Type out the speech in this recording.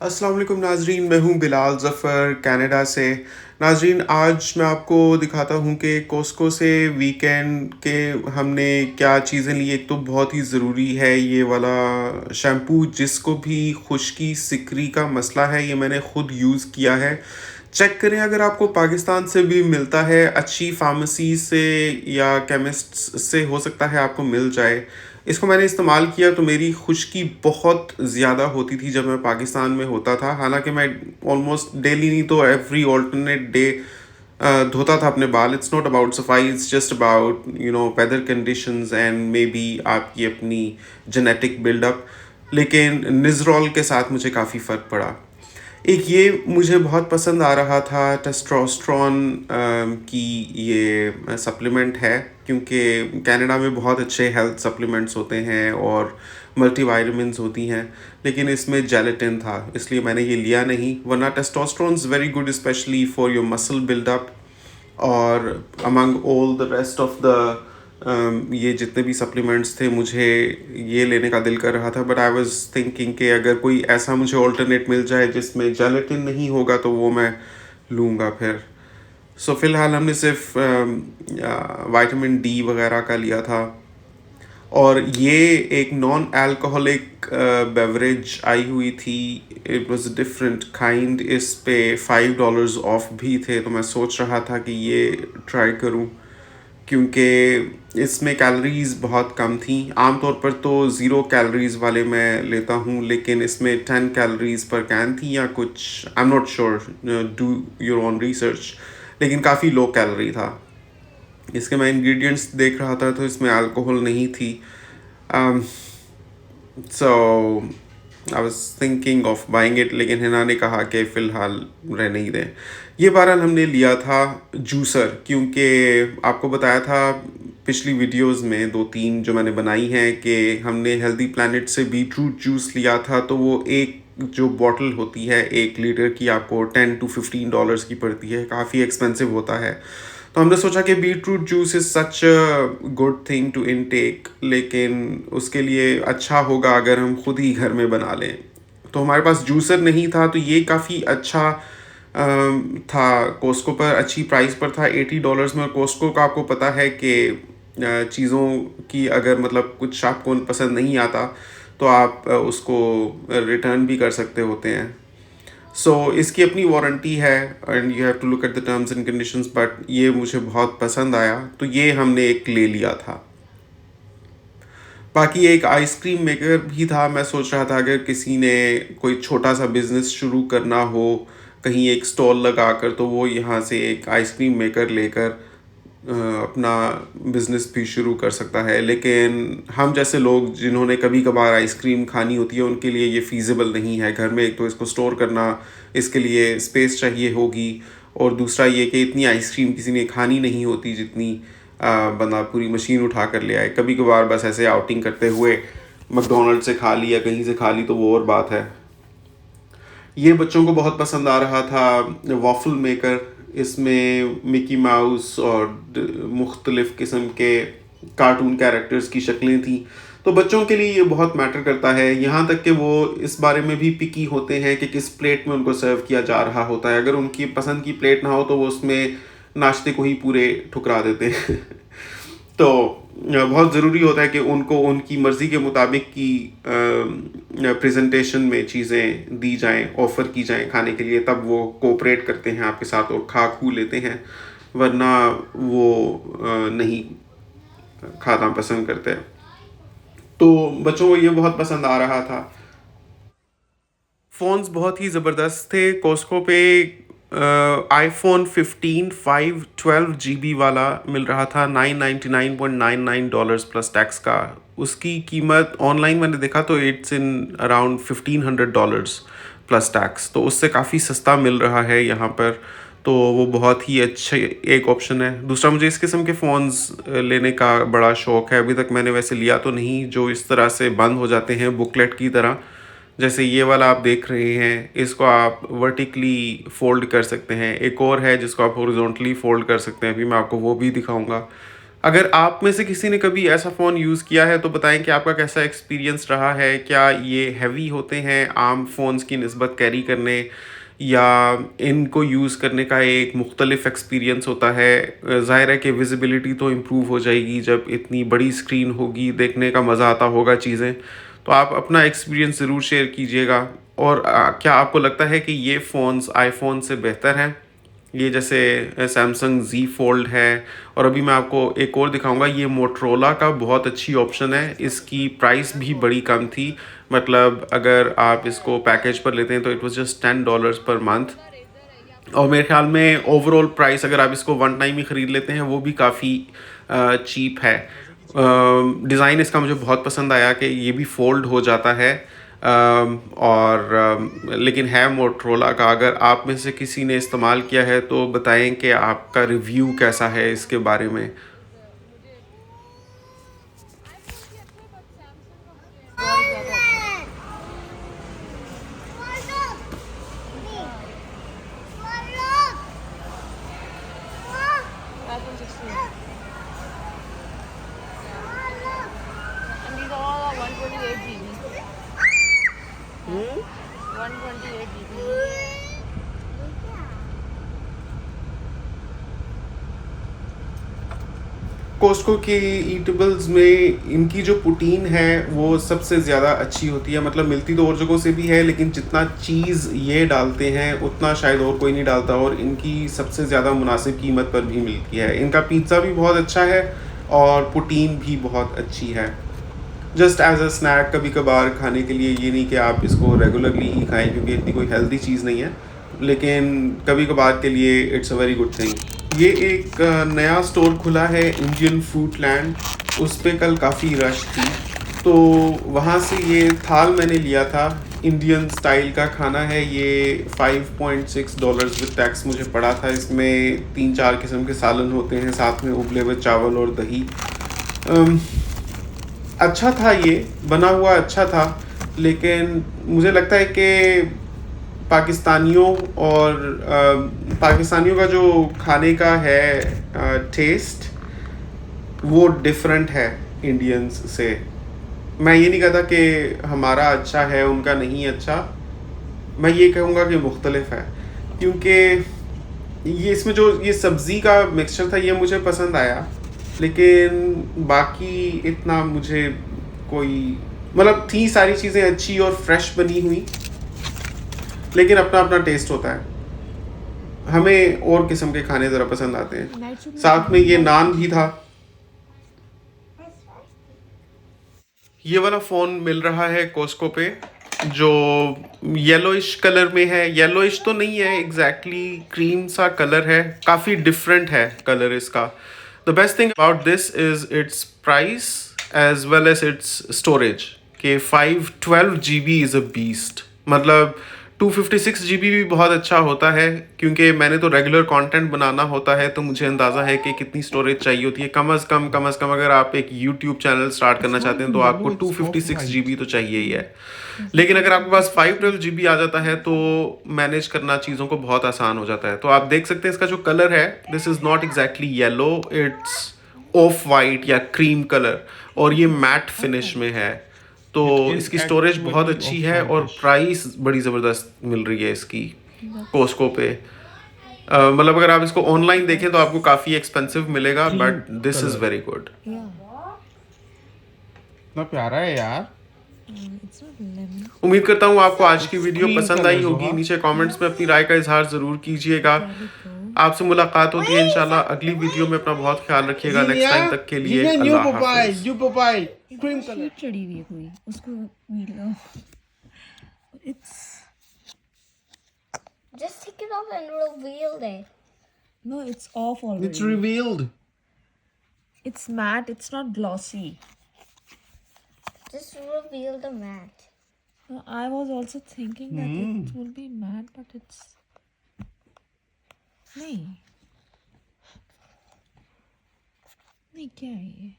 अस्सलाम वालेकुम नाज़रीन, मैं हूँ बिलाल ज़फ़र कनाडा से। नाज़रीन, आज मैं आपको दिखाता हूँ कि कॉस्को से वीकेंड के हमने क्या चीज़ें ली। एक तो बहुत ही ज़रूरी है ये वाला शैम्पू, जिसको भी खुश्की सिकरी का मसला है, ये मैंने ख़ुद यूज़ किया है। चेक करें अगर आपको पाकिस्तान से भी मिलता है, अच्छी फ़ार्मेसी से या केमिस्ट्स से हो सकता है आपको मिल जाए। इसको मैंने इस्तेमाल किया तो मेरी खुश्की बहुत ज़्यादा होती थी जब मैं पाकिस्तान में होता था। हालाँकि मैं ऑलमोस्ट डेली नहीं तो एवरी अल्टरनेट डे धोता था अपने बाल। इट्स नॉट अबाउट सफाई, it's just about whether conditions and may be आपकी अपनी जेनेटिक बिल्डअप। लेकिन निज़रॉल के साथ मुझे काफ़ी फ़र्क पड़ा। एक ये मुझे बहुत पसंद आ रहा था, टेस्टोस्टेरोन की ये सप्लीमेंट है, क्योंकि कनाडा में बहुत अच्छे हेल्थ सप्लीमेंट्स होते हैं और मल्टीविटामिन्स होती हैं, लेकिन इसमें जेलेटिन था इसलिए मैंने ये लिया नहीं। वरना testosterone is very good specially for your muscle buildup. और among all the rest of the ये जितने भी सप्लीमेंट्स थे, मुझे ये लेने का दिल कर रहा था, बट आई वाज थिंकिंग कि अगर कोई ऐसा मुझे ऑल्टरनेट मिल जाए जिसमें जेलेटिन नहीं होगा तो वो मैं लूँगा फिर। सो फ़िलहाल हमने सिर्फ विटामिन डी वगैरह का लिया था। और ये एक नॉन अल्कोहलिक बेवरेज आई हुई थी। It was different kind. इस पे $5 ऑफ भी थे, तो मैं सोच रहा था कि ये ट्राई करूं, क्योंकि इसमें कैलोरीज बहुत कम थी। आमतौर पर तो ज़ीरो कैलोरीज वाले मैं लेता हूँ, लेकिन इसमें 10 कैलोरीज पर कैन थी या कुछ, I am not sure, do your own research, लेकिन काफ़ी लो कैलोरी था। इसके मैं इंग्रेडिएंट्स देख रहा था तो इसमें अल्कोहल नहीं थी। So I was thinking of buying it, लेकिन हिना ने कहा कि फ़िलहाल रहने ही दें। ये बहरहाल हमने लिया था जूसर, क्योंकि आपको बताया था पिछली वीडियोस में 2-3 जो मैंने बनाई हैं कि हमने हेल्दी प्लैनेट से बीटरूट जूस लिया था, तो वो एक जो बॉटल होती है 1 लीटर की, आपको $10 to $15 की पड़ती है, काफ़ी एक्सपेंसिव होता है। तो हमने सोचा कि beetroot juice is such a good thing to intake, लेकिन उसके लिए अच्छा होगा अगर हम खुद ही घर में बना लें। तो हमारे पास जूसर नहीं था, तो ये काफ़ी अच्छा था। कॉस्को पर अच्छी प्राइस पर था, $80 में। और कॉस्को का आपको पता है कि चीज़ों की अगर मतलब कुछ आपको पसंद नहीं आता तो आप उसको रिटर्न भी कर सकते होते हैं। सो इसकी अपनी वारंटी है and you have to look at the terms and conditions, but ये मुझे बहुत पसंद आया तो ये हमने एक ले लिया था। बाकी एक आइसक्रीम मेकर भी था। मैं सोच रहा था अगर किसी ने कोई छोटा सा बिजनेस शुरू करना हो, कहीं एक स्टॉल लगाकर, तो वो यहाँ से एक आइसक्रीम मेकर लेकर अपना बिजनेस भी शुरू कर सकता है। लेकिन हम जैसे लोग जिन्होंने कभी कभार आइसक्रीम खानी होती है, उनके लिए ये फ़ीज़िबल नहीं है। घर में एक तो इसको स्टोर करना, इसके लिए स्पेस चाहिए होगी, और दूसरा ये कि इतनी आइसक्रीम किसी ने खानी नहीं होती जितनी बंदा पूरी मशीन उठा कर ले आए। कभी कभार बस ऐसे आउटिंग करते हुए मैकडोनल्ड से खा ली या कहीं से खा ली तो वो और बात है। ये बच्चों को बहुत पसंद आ रहा था, वॉफल मेकर। इसमें मिकी माउस और मुख्तलिफ़ किस्म के कार्टून कैरेक्टर्स की शक्लें थी, तो बच्चों के लिए ये बहुत मैटर करता है। यहाँ तक कि वो इस बारे में भी पिकी होते हैं कि किस प्लेट में उनको सर्व किया जा रहा होता है। अगर उनकी पसंद की प्लेट ना हो तो वो उसमें नाश्ते को ही पूरे ठुकरा देते हैं। तो बहुत ज़रूरी होता है कि उनको उनकी मर्ज़ी के मुताबिक की प्रेजेंटेशन में चीज़ें दी जाएं, ऑफ़र की जाएं खाने के लिए, तब वो कोऑपरेट करते हैं आपके साथ और खा खू लेते हैं। वरना वो नहीं खाना पसंद करते। तो बच्चों को ये बहुत पसंद आ रहा था। फ़ोन्स बहुत ही ज़बरदस्त थे। कॉस्को पे आईफ़ोन 15 512 जीबी वाला मिल रहा था, $999.99 प्लस टैक्स का। उसकी कीमत ऑनलाइन मैंने देखा तो it's in around $1500 plus tax, तो उससे काफ़ी सस्ता मिल रहा है यहाँ पर। तो वो बहुत ही अच्छे एक ऑप्शन है। दूसरा, मुझे इस किस्म के फ़ोन्स लेने का बड़ा शौक़ है। अभी तक मैंने वैसे लिया तो नहीं जो इस तरह से बंद हो जाते हैं बुकलेट की तरह। जैसे ये वाला आप देख रहे हैं, इसको आप वर्टिकली फ़ोल्ड कर सकते हैं। एक और है जिसको आप हॉरिज़ॉन्टली फ़ोल्ड कर सकते हैं, अभी मैं आपको वो भी दिखाऊंगा। अगर आप में से किसी ने कभी ऐसा फ़ोन यूज़ किया है तो बताएँ कि आपका कैसा एक्सपीरियंस रहा है? क्या ये हेवी होते हैं आम फ़ोन्स की निस्बत कैरी करने, या इनको यूज़ करने का एक मुख्तलिफ़ एक्सपीरियंस होता है? ज़ाहिर है कि विज़िबिलिटी तो इम्प्रूव हो जाएगी जब इतनी बड़ी स्क्रीन होगी, देखने का मज़ा आता होगा चीज़ें। तो आप अपना एक्सपीरियंस ज़रूर शेयर कीजिएगा। और क्या आपको लगता है कि ये फ़ोन्स आईफ़ोन से बेहतर हैं? ये जैसे सैमसंग Z फोल्ड है, और अभी मैं आपको एक और दिखाऊंगा, ये मोटरोला का बहुत अच्छी ऑप्शन है। इसकी प्राइस भी बड़ी कम थी, मतलब अगर आप इसको पैकेज पर लेते हैं तो it was just $10 per month. और मेरे ख्याल में ओवरऑल प्राइस अगर आप इसको वन टाइम ही ख़रीद लेते हैं वो भी काफ़ी चीप है। डिज़ाइन इसका मुझे बहुत पसंद आया कि ये भी फ़ोल्ड हो जाता है। लेकिन है मोटरोला का। अगर आप में से किसी ने इस्तेमाल किया है तो बताएं कि आपका रिव्यू कैसा है इसके बारे में। बहुत ज्यादा अच्छा है। iPhone 16 and these all are 128 GB. 128 GB. Costco के ईटेबल्स में इनकी जो पुटीन है वो सबसे ज़्यादा अच्छी होती है। मतलब मिलती तो और जगहों से भी है, लेकिन जितना चीज़ ये डालते हैं उतना शायद और कोई नहीं डालता, और इनकी सबसे ज़्यादा मुनासिब कीमत पर भी मिलती है। इनका पिज़्ज़ा भी बहुत अच्छा है और पुटीन भी बहुत अच्छी है। जस्ट एज अ स्नैक कभी कभार खाने के लिए, ये नहीं कि आप इसको रेगुलरली ही खाएं क्योंकि इतनी कोई हेल्दी चीज़ नहीं है, लेकिन कभी कभार के लिए it's a very good thing. ये एक नया स्टोर खुला है इंडियन फूड लैंड, उस पर कल काफ़ी रश थी, तो वहाँ से ये थाल मैंने लिया था। इंडियन स्टाइल का खाना है ये। $5.6 विद टैक्स मुझे पड़ा था। इसमें 3-4 किस्म के सालन होते हैं, साथ में उबले हुए चावल और दही। अच्छा था, ये बना हुआ अच्छा था, लेकिन मुझे लगता है कि पाकिस्तानियों और पाकिस्तानियों का जो खाने का है टेस्ट, वो डिफरेंट है इंडियंस से। मैं ये नहीं कहता कि हमारा अच्छा है उनका नहीं अच्छा, मैं ये कहूँगा कि मुख्तलिफ है। क्योंकि ये इसमें जो ये सब्ज़ी का मिक्सचर था ये मुझे पसंद आया, लेकिन बाकी इतना मुझे कोई, मतलब थी सारी चीज़ें अच्छी और फ्रेश बनी हुई, लेकिन अपना अपना टेस्ट होता है। हमें और किस्म के खाने ज़रा पसंद आते हैं। साथ में ये नान भी था। ये वाला फ़ोन मिल रहा है कॉस्को पे, जो येलोइश कलर में है। येलोइश तो नहीं है एग्जैक्टली, क्रीम सा कलर है, काफ़ी डिफरेंट है कलर इसका। The best thing about this is its price as well as its storage, के 512 GB इज़ अ बीस्ट। मतलब 256 GB भी बहुत अच्छा होता है, क्योंकि मैंने तो रेगुलर कंटेंट बनाना होता है तो मुझे अंदाज़ा है कि कितनी स्टोरेज चाहिए होती है। कम अज़ कम अगर आप एक यूट्यूब चैनल स्टार्ट करना चाहते हैं तो आपको 256 GB तो चाहिए ही है। लेकिन अगर आपके पास 512 GB आ जाता है तो मैनेज करना चीज़ों को बहुत आसान हो जाता है। तो आप देख सकते हैं इसका जो कलर है, this is not exactly yellow, it's of white या क्रीम कलर, और ये मैट फिनिश में है। तो इसकी स्टोरेज बहुत अच्छी है और प्राइस बड़ी ज़बरदस्त मिल रही है इसकी कॉस्को पे। मतलब अगर आप इसको ऑनलाइन देखें तो आपको काफ़ी एक्सपेंसिव मिलेगा, but this is very good. इतना प्यारा है यार। It's not lemon. उम्मीद करता हूँ आपको आज की वीडियो क्रीम पसंद कलर आई जो होगी। हाँ। नीचे कमेंट्स में अपनी राय का इजहार ज़रूर कीजिएगा। आपसे मुलाकात होती है इंशाल्लाह अगली वीडियो में। अपना बहुत ख्याल रखिएगा। नेक्स्ट टाइम तक के लिए जीनिया न्यू अल्लाह पपाई, हाफिज़। न्यू पपाई, क्रीम It's कलर। sheet चढ़ी हुई है कोई, उसको वीलो। It's Just take it off and reveal it. no, it's off It's already. revealed. It's matte. It's not glossy. Just reveal the mat. No, I was also thinking that it will be matte, but it's नहीं नहीं क्या है ये?